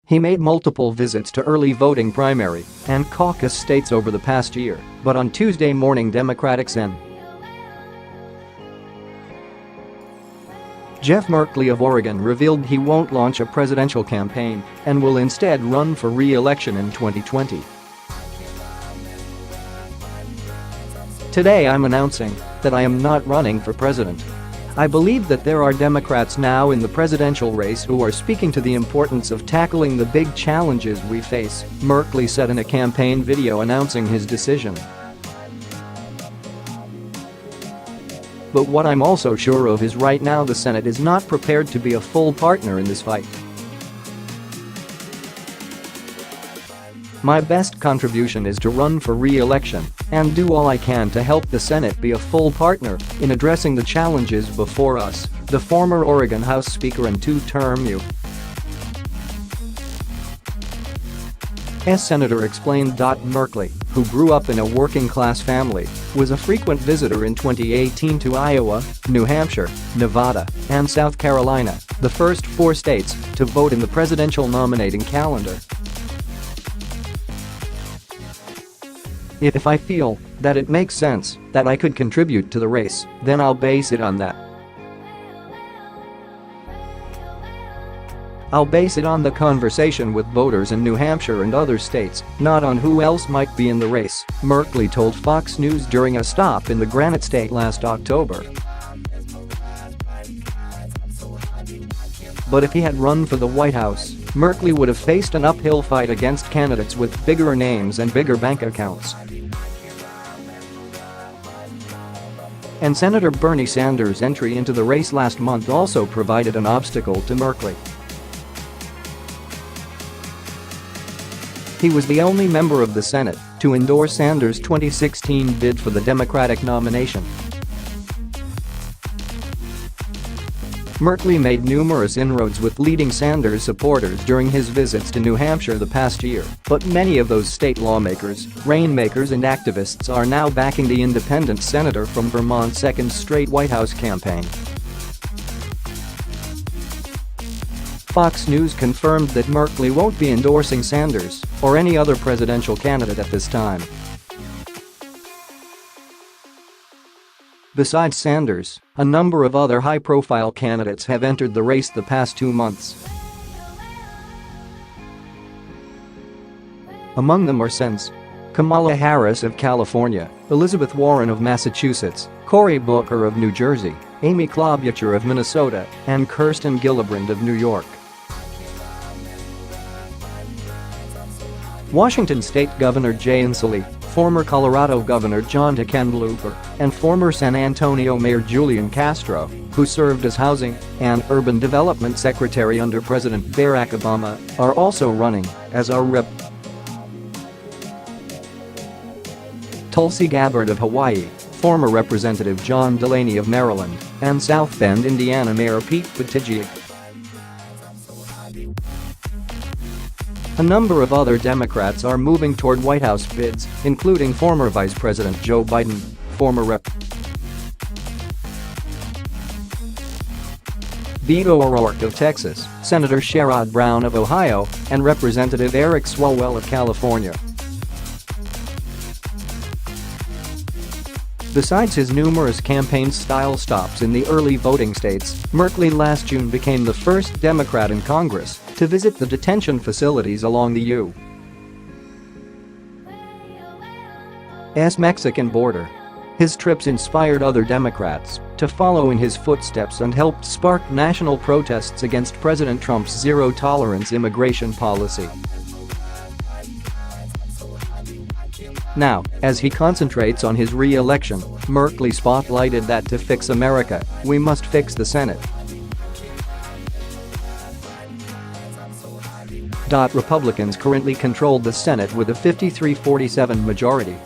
He made multiple visits to early voting primary and caucus states over the past year, but on Tuesday morning Democratic Sen. Jeff Merkley of Oregon revealed he won't launch a presidential campaign and will instead run for re-election in 2020. Today I'm announcing that I am not running for president. I believe that there are Democrats now in the presidential race who are speaking to the importance of tackling the big challenges we face, Merkley said in a campaign video announcing his decision. But what I'm also sure of is right now the Senate is not prepared to be a full partner in this fight. My best contribution is to run for re-election and do all I can to help the Senate be a full partner in addressing the challenges before us, the former Oregon House Speaker and two-term U.S. Senator explained. Merkley, who grew up in a working-class family, was a frequent visitor in 2018 to Iowa, New Hampshire, Nevada, and South Carolina, the first 4 states to vote in the presidential nominating calendar. If I feel that it makes sense that I could contribute to the race, then I'll base it on that. I'll base it on the conversation with voters in New Hampshire and other states, not on who else might be in the race, Merkley told Fox News during a stop in the Granite State last October. But if he had run for the White House, Merkley would have faced an uphill fight against candidates with bigger names and bigger bank accounts. And Senator Bernie Sanders' entry into the race last month also provided an obstacle to Merkley. He was the only member of the Senate to endorse Sanders' 2016 bid for the Democratic nomination. Merkley made numerous inroads with leading Sanders supporters during his visits to New Hampshire the past year, but many of those state lawmakers, rainmakers and activists are now backing the independent senator from Vermont's second straight White House campaign. Fox News confirmed that Merkley won't be endorsing Sanders or any other presidential candidate at this time. Besides Sanders, a number of other high-profile candidates have entered the race the past 2 months. Among them are Sen's Kamala Harris of California, Elizabeth Warren of Massachusetts, Cory Booker of New Jersey, Amy Klobuchar of Minnesota, and Kirsten Gillibrand of New York. Washington State Governor Jay Inslee, former Colorado Governor John Hickenlooper, and former San Antonio Mayor Julian Castro, who served as Housing and Urban Development Secretary under President Barack Obama, are also running, as are Rep. Tulsi Gabbard of Hawaii, former Representative John Delaney of Maryland, and South Bend, Indiana Mayor Pete Buttigieg. A number of other Democrats are moving toward White House bids, including former Vice President Joe Biden, former Rep. Beto O'Rourke of Texas, Senator Sherrod Brown of Ohio, and Representative Eric Swalwell of California. Besides his numerous campaign-style stops in the early voting states, Merkley last June became the first Democrat in Congress to visit the detention facilities along the U.S. Mexican border. His trips inspired other Democrats to follow in his footsteps and helped spark national protests against President Trump's zero-tolerance immigration policy. Now, as he concentrates on his re-election, Merkley spotlighted that to fix America, we must fix the Senate. Republicans currently control the Senate with a 53-47 majority.